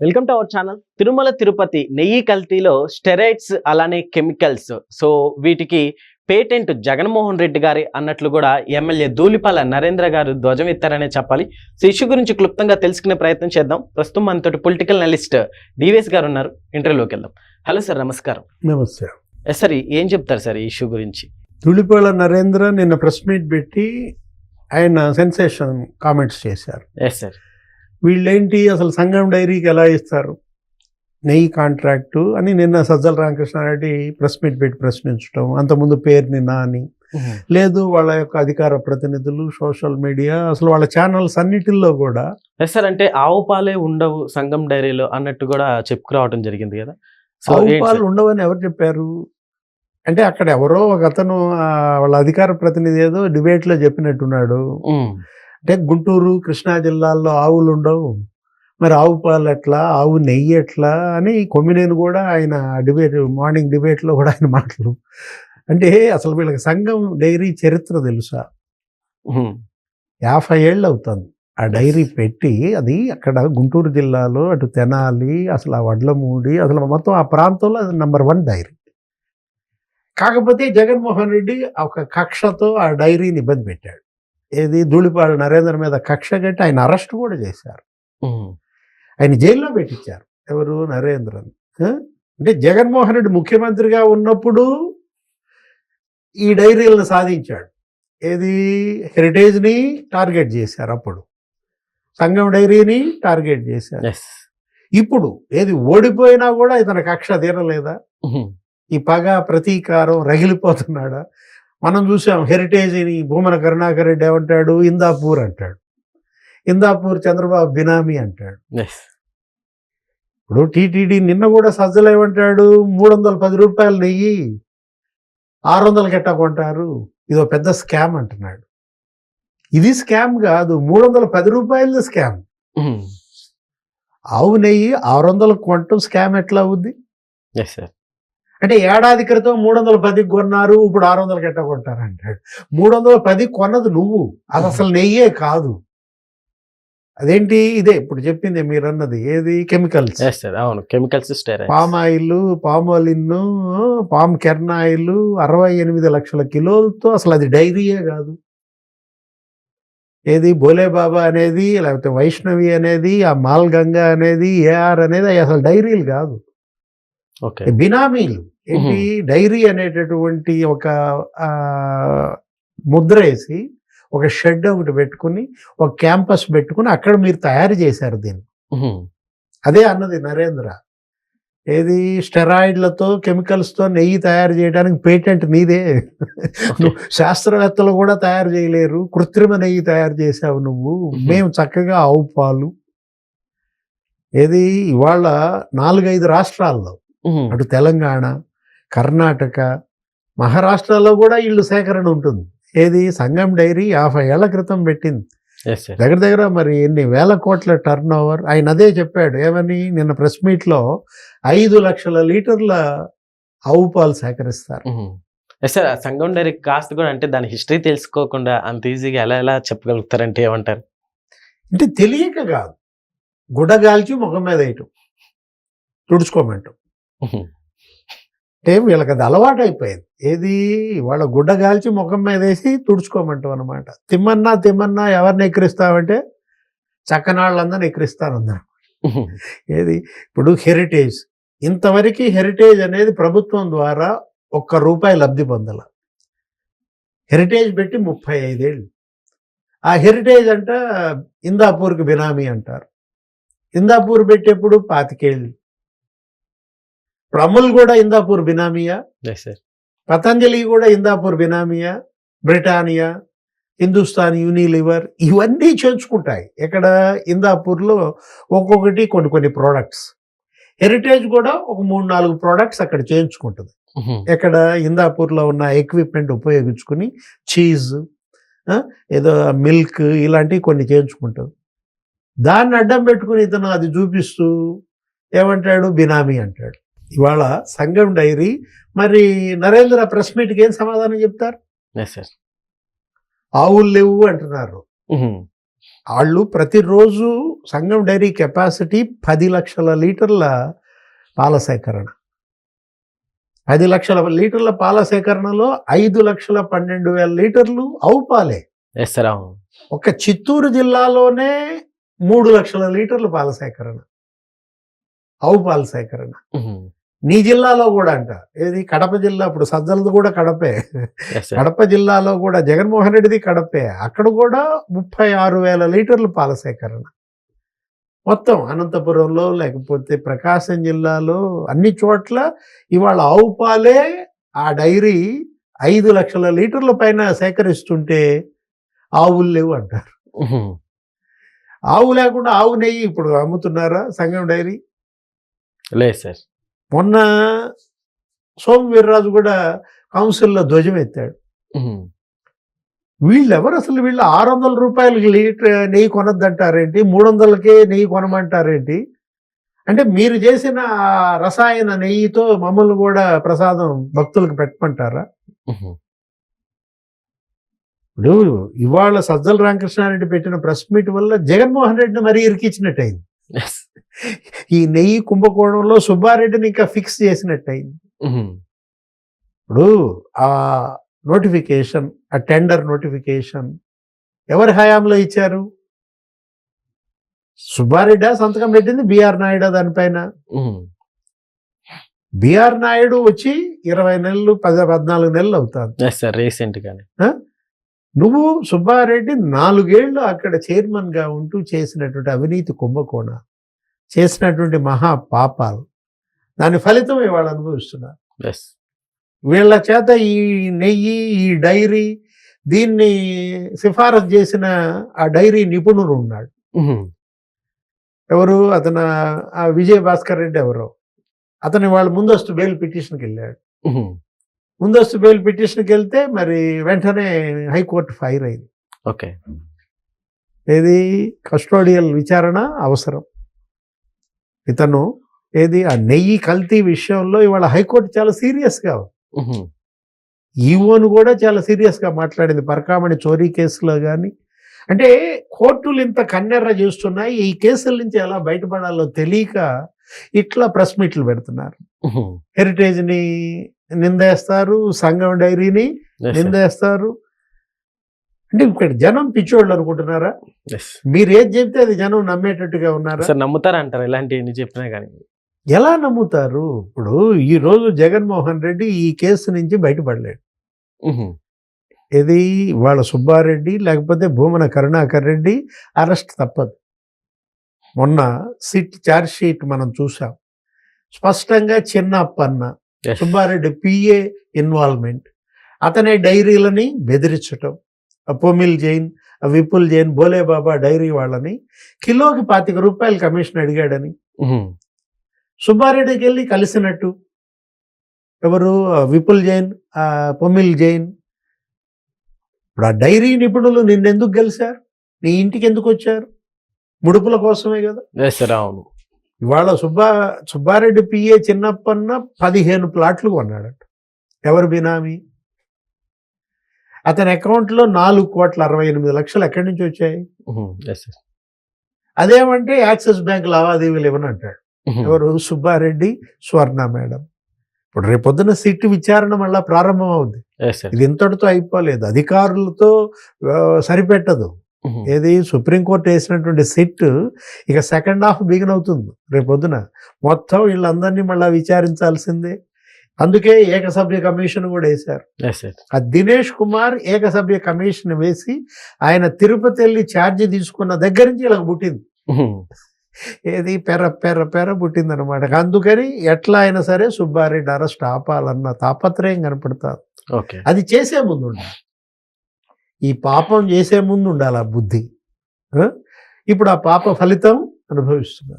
Welcome to our channel. Tirumala Tirupati నెయ్యి కల్తీలో steroids అలానే chemicals, so వీటికి పేటెంట్ జగన్మోహన్ రెడ్డి గారి అన్నట్లు కూడా ఎమ్మెల్యే ధూళిపాల నరేంద్ర గారు ధ్వజం ఎత్తారనే చెప్పాలి. సో ఇష్యూ గురించి క్లుప్తంగా తెలుసుకునే ప్రయత్నం చేద్దాం. ప్రస్తుతం మనతోటి పొలిటికల్ అనలిస్ట్ డివిఎస్ గారు ఉన్నారు. ఇంటర్వ్యూలోకి వెళ్దాం. హలో సార్, నమస్కారం. నమస్తే సార్, ఏం చెప్తారు సార్ ఈ ఇష్యూ గురించి? ధూళిపాల నరేంద్ర నిన్న ప్రెస్ మీట్ పెట్టి ఆయన సెన్సేషన్ కామెంట్స్ చేశారు. Yes sir. వీళ్ళేంటి అసలు సంగం డైరీకి ఎలా ఇస్తారు నెయ్యి కాంట్రాక్టు అని నిన్న సజ్జల రామకృష్ణారెడ్డి ప్రెస్ మీట్ పెట్టి ప్రశ్నించడం, అంతకుముందు పేరుని నాని లేదు వాళ్ళ యొక్క అధికార ప్రతినిధులు, సోషల్ మీడియా, అసలు వాళ్ళ ఛానల్స్ అన్నిటిల్లో కూడా ఎస్ సార్, అంటే ఆవు పాలే ఉండవు సంగం డైరీలో అన్నట్టు కూడా చెప్పుకురావడం జరిగింది కదా. ఆవు పాలు ఉండవని ఎవరు చెప్పారు? అంటే అక్కడ ఎవరో ఒక అతను వాళ్ళ అధికార ప్రతినిధి ఏదో డిబేట్లో చెప్పినట్టున్నాడు. అంటే గుంటూరు, కృష్ణా జిల్లాల్లో ఆవులు ఉండవు, మరి ఆవు పాలు ఎట్లా, ఆవు నెయ్యి ఎట్లా అని కొమ్మినేని కూడా ఆయన డిబేట్, మార్నింగ్ డిబేట్లో కూడా ఆయన మాటలు. అంటే అసలు వీళ్ళకి సంఘం డైరీ చరిత్ర తెలుసా? 50 ఏళ్ళు అవుతుంది ఆ డైరీ పెట్టి. అది అక్కడ గుంటూరు జిల్లాలో అటు తెనాలి, అసలు ఆ వడ్లమూడి, అసలు మొత్తం ఆ ప్రాంతంలో అది నెంబర్ 1 డైరీ. కాకపోతే జగన్మోహన్ రెడ్డి ఒక కక్షతో ఆ డైరీని ఇబ్బంది పెట్టాడు. ఏది ధూళిపాల నరేంద్ర మీద కక్ష కట్టి ఆయన అరెస్ట్ కూడా చేశారు, ఆయన జైల్లో పెట్టించారు. ఎవరు? నరేంద్రని. అంటే జగన్మోహన్ రెడ్డి ముఖ్యమంత్రిగా ఉన్నప్పుడు ఈ డైరీలను సాధించాడు. ఏది హెరిటేజ్ని టార్గెట్ చేశారు, అప్పుడు సంగం డైరీని టార్గెట్ చేశారు. ఇప్పుడు ఏది ఓడిపోయినా కూడా ఇతని కక్ష తీరలేదా? ఈ పగ ప్రతీకారం రగిలిపోతున్నాడా? మనం చూసాం హెరిటేజ్ని భూమన కరుణాకర్ రెడ్డి ఏమంటాడు? ఇందాపూర్ అంటాడు. ఇందాపూర్ చంద్రబాబు బినామీ అంటాడు. ఇప్పుడు టీటీడీ నిన్న కూడా సజ్జలు ఏమంటాడు? 310 రూపాయలు నెయ్యి 600 ఎట్టా కొంటారు, ఇదో పెద్ద స్కామ్ అంటున్నాడు. ఇది స్కామ్ కాదు, 310 రూపాయలు స్కామ్. ఆవు నెయ్యి 600 కొనటం స్కామ్ ఎట్లా అవుద్ది? అంటే ఏడాది క్రితం 310 కొన్నారు, ఇప్పుడు 600 ఎట్టా కొంటారు అంటాడు. 310 కొన్నది నువ్వు, అది అసలు నెయ్యే కాదు. అదేంటి? ఇదే ఇప్పుడు చెప్పింది మీరు అన్నది, ఏది? కెమికల్స్. అవును, chemicals. Palm oil, palmolein, palm kernel oil 68 లక్షల కిలోలతో అసలు అది డైరీయే కాదు. ఏది బోలేబాబా అనేది, లేకపోతే వైష్ణవి అనేది, ఆ మాల్ గంగా అనేది, ఏఆర్ అనేది అసలు డైరీలు కాదు, బినామీలు. ఏంటి? డైరీ అనేటటువంటి ఒక ముద్ర వేసి ఒక షెడ్ ఒకటి పెట్టుకుని, ఒక క్యాంపస్ పెట్టుకుని అక్కడ మీరు తయారు చేశారు దీన్ని. అదే అన్నది నరేంద్ర. ఏది? స్టెరాయిడ్లతో, కెమికల్స్తో నెయ్యి తయారు చేయడానికి పేటెంట్ నీదే. శాస్త్రవేత్తలు కూడా తయారు చేయలేరు, కృత్రిమ నెయ్యి తయారు చేసావు నువ్వు. మేము చక్కగా ఆవు పాలు. ఏది? ఇవాళ 4-5 రాష్ట్రాల్లో, అటు తెలంగాణ, కర్ణాటక, మహారాష్ట్రలో కూడా ఇళ్ళు సేకరణ ఉంటుంది. ఏది? సంగం డైరీ 50 ఏళ్ల క్రితం పెట్టింది. దగ్గర దగ్గర మరి ఎన్ని వేల కోట్ల టర్న్ ఓవర్. ఆయన అదే చెప్పాడు. ఏమని? నిన్న ప్రెస్ మీట్లో 5 లక్షల లీటర్ల ఆవు పాలు సేకరిస్తారు. సార్, సంగం డైరీ కాస్ట్ కూడా, అంటే దాని హిస్టరీ తెలుసుకోకుండా అంత ఈజీగా ఎలా చెప్పగలుగుతారంటే ఏమంటారు? అంటే తెలియక కాదు, గుడ్డగాల్చి ముఖం మీద వేయటం, తుడుచుకోమంటాం. అంటే వీళ్ళకి అది అలవాటు అయిపోయింది. ఏది? వాళ్ళ గుడ్డగాల్చి ముఖం మీద వేసి తుడుచుకోమంటాం అనమాట. తిమ్మన్నా ఎవరిని ఎక్కిరిస్తావంటే చక్కనాళ్ళందరిని ఎక్కిరిస్తానన్నారు. ఏది? ఇప్పుడు హెరిటేజ్, ఇంతవరకు హెరిటేజ్ అనేది ప్రభుత్వం ద్వారా ₹1 లబ్ధి పొందాల. హెరిటేజ్ పెట్టి 35 ఏళ్ళు. ఆ హెరిటేజ్ అంట ఇందాపూర్కి బినామీ అంటారు. ఇందాపూర్ పెట్టేప్పుడు 25 ఏళ్ళు. ఇప్పుడు అమూల్ కూడా ఇందాపూర్ బినామీయా? పతంజలి కూడా ఇందాపూర్ బినామీయా? బ్రిటానియా, హిందుస్థాన్ యూనిలివర్ ఇవన్నీ చేర్చుకుంటాయి. ఇక్కడ ఇందాపూర్లో ఒక్కొక్కటి కొన్ని ప్రోడక్ట్స్. హెరిటేజ్ కూడా ఒక 3-4 ప్రోడక్ట్స్ అక్కడ చేయించుకుంటుంది. ఇక్కడ ఇందాపూర్లో ఉన్న ఎక్విప్మెంట్ ఉపయోగించుకుని చీజ్, ఏదో మిల్క్ ఇలాంటివి కొన్ని చేయించుకుంటుంది. దాన్ని అడ్డం పెట్టుకుని ఇతను అది చూపిస్తూ ఏమంటాడు? బినామీ అంటాడు. ఇవాళ సంగం డైరీ మరి నరేంద్ర ప్రెస్ మీట్కి ఏం సమాధానం చెప్తారు? ఆవులు లేవు అంటున్నారు. వాళ్ళు ప్రతిరోజు సంఘం డైరీ కెపాసిటీ 10 లక్షల లీటర్ల పాల సేకరణ. 10 లక్షల లీటర్ల పాల సేకరణలో 5,12,000 లీటర్లు ఆవు పాలే. ఎస్ సార్, అవును. ఒక చిత్తూరు జిల్లాలోనే 3 లక్షల లీటర్ల పాల సేకరణ, ఆవు పాల సేకరణ. నీ జిల్లాలో కూడా అంట, ఏది కడప జిల్లా, ఇప్పుడు సజ్జలది కూడా కడపే. కడప జిల్లాలో కూడా జగన్మోహన్ రెడ్డిది కడపే. అక్కడ కూడా 36,000 లీటర్ల పాల సేకరణ. మొత్తం అనంతపురంలో లేకపోతే ప్రకాశం జిల్లాలో అన్ని చోట్ల ఇవాళ ఆవు పాలే ఆ డైరీ 5 లక్షల లీటర్ల పైన సేకరిస్తుంటే ఆవులు లేవు అంటారు. ఆవు లేకుండా ఆవు నెయ్యి ఇప్పుడు అమ్ముతున్నారా సంఘం డైరీ? లేదు సార్. మొన్న సోము వీర్రాజు కూడా కౌన్సిల్లో ధ్వజం ఎత్తాడు. వీళ్ళెవరు అసలు? వీళ్ళు 600 రూపాయలకి లీటర్ నెయ్యి కొనద్దంటారేంటి, 300కే నెయ్యి కొనమంటారేంటి? అంటే మీరు చేసిన రసాయన నెయ్యితో మమ్మల్ని కూడా ప్రసాదం భక్తులకు పెట్టమంటారా? ఇప్పుడు ఇవాళ సజ్జల రామకృష్ణారెడ్డి పెట్టిన ప్రెస్ మీట్ వల్ల జగన్మోహన్ రెడ్డిని మరీ ఇరికించినట్టయింది. ఈ నెయ్యి కుంభకోణంలో సుబ్బారెడ్డిని ఇంకా ఫిక్స్ చేసినట్టయింది. ఇప్పుడు ఆ నోటిఫికేషన్, ఆ టెండర్ నోటిఫికేషన్ ఎవరి హయాంలో ఇచ్చారు? సుబ్బారెడ్డి సంతకం పెట్టింది, బిఆర్ నాయుడు దానిపైన. బిఆర్ నాయుడు వచ్చి 20 నెలలు 14 నెలలు అవుతుంది రీసెంట్ గానే. నువ్వు సుబ్బారెడ్డి 4 ఏళ్ళు అక్కడ చైర్మన్ గా ఉంటూ చేసినటువంటి అవినీతి కుంభకోణ, చేసినటువంటి మహా పాపాలు, దాని ఫలితం ఇవాళ అనుభవిస్తున్నారు. వీళ్ళ చేత ఈ నెయ్యి, ఈ డైరీ, దీన్ని సిఫారసు చేసిన ఆ డైరీ నిపుణుడు ఉన్నాడు. ఎవరు అతను? ఆ విజయ్ భాస్కర్ రెడ్డి ఎవరో. అతను వాళ్ళు ముందస్తు బెయిల్ పిటిషన్కి వెళ్ళాడు. ముందస్తు బెయిల్ పిటిషన్కి వెళ్తే మరి వెంటనే హైకోర్టు ఫైర్ అయింది. ఓకే, ఏది కస్టోడియల్ విచారణ అవసరం. ఇతను ఏది ఆ నెయ్యి కల్తీ విషయంలో ఇవాళ హైకోర్టు చాలా సీరియస్గా, ఈవోను కూడా చాలా సీరియస్గా మాట్లాడింది పరకామణి చోరీ కేసులో. కానీ అంటే కోర్టులు ఇంత కన్నెర్ర చేస్తున్నాయి, ఈ కేసుల నుంచి ఎలా బయటపడాలో తెలియక ఇట్లా ప్రెస్ మీట్లు పెడుతున్నారు. హెరిటేజ్ని నిందేస్తారు, సంఘం డైరీని నిందేస్తారు. అంటే ఇక్కడ జనం పిచ్చోళ్ళు అనుకుంటున్నారా? మీరు ఏది చెప్తే అది జనం నమ్మేటట్టుగా ఉన్నారా? నమ్ముతారంటారు ఇలాంటివి చెప్పినా కానీ? ఎలా నమ్ముతారు? ఇప్పుడు ఈ రోజు జగన్మోహన్ రెడ్డి ఈ కేసు నుంచి బయటపడలేడు. ఇది వాళ్ళ సుబ్బారెడ్డి లేకపోతే భూమన కరుణాకర్ రెడ్డి అరెస్ట్ తప్పదు. మొన్న సిట్ ఛార్జ్ షీట్ మనం చూసాం, స్పష్టంగా చిన్నప్పన్న సుబ్బారెడ్డి పిఏ ఇన్వాల్వ్మెంట్, అతనే డైరీలని బెదిరించటం, పొమిల్ జైన్, విపుల్ జైన్, బోలేబాబా డైరీ వాళ్ళని కిలోకి 25 రూపాయలు కమిషన్ అడిగాడని సుబ్బారెడ్డికి వెళ్ళి కలిసినట్టు. ఎవరు? విపుల్ జైన్, పొమిల్ జైన్. ఇప్పుడు ఆ డైరీ నిపుణులు నిన్నెందుకు కలిశారు? నీ ఇంటికి ఎందుకు వచ్చారు? ముడుపుల కోసమే కదా. అవును. ఇవాళ సుబ్బారెడ్డి పిఏ చిన్నప్పన్న 15 ప్లాట్లు కొన్నాడట. ఎవరు బినామీ? అతని అకౌంట్లో 4,68,00,000 ఎక్కడి నుంచి వచ్చాయి? అదేమంటే యాక్సిస్ బ్యాంక్ లావాదేవీలు ఇవ్వనంటాడు. ఎవరు? సుబ్బారెడ్డి, స్వర్ణ మేడం. ఇప్పుడు రేపొద్దున సిట్ విచారణ మళ్ళా ప్రారంభం అవుద్ది. ఇది ఇంతటితో అయిపోలేదు, అధికారులతో సరిపెట్టదు. ఏది సుప్రీంకోర్టు వేసినటువంటి సిట్ ఇక సెకండ్ హాఫ్ బిగిన్ అవుతుంది రేపొద్దున. మొత్తం వీళ్ళందరినీ మళ్ళీ విచారించాల్సిందే. అందుకే ఏకసభ్య కమిషన్ కూడా వేశారు. ఆ దినేష్ కుమార్ ఏకసభ్య కమిషన్ వేసి ఆయన తిరుపతి వెళ్ళి ఛార్జీ తీసుకున్న దగ్గర నుంచి ఇలా పుట్టింది. ఏది పెర పుట్టింది అనమాట. అందుకని ఎట్లా అయినా సరే సుబ్బారెడ్డి అరెస్ట్ ఆపాలన్న తాపత్రయం కనపడతారు. అది చేసే ముందు ఉండాలి, ఈ పాపం చేసే ముందు ఉండాలి ఆ బుద్ధి. ఇప్పుడు ఆ పాప ఫలితం అనుభవిస్తున్నారు.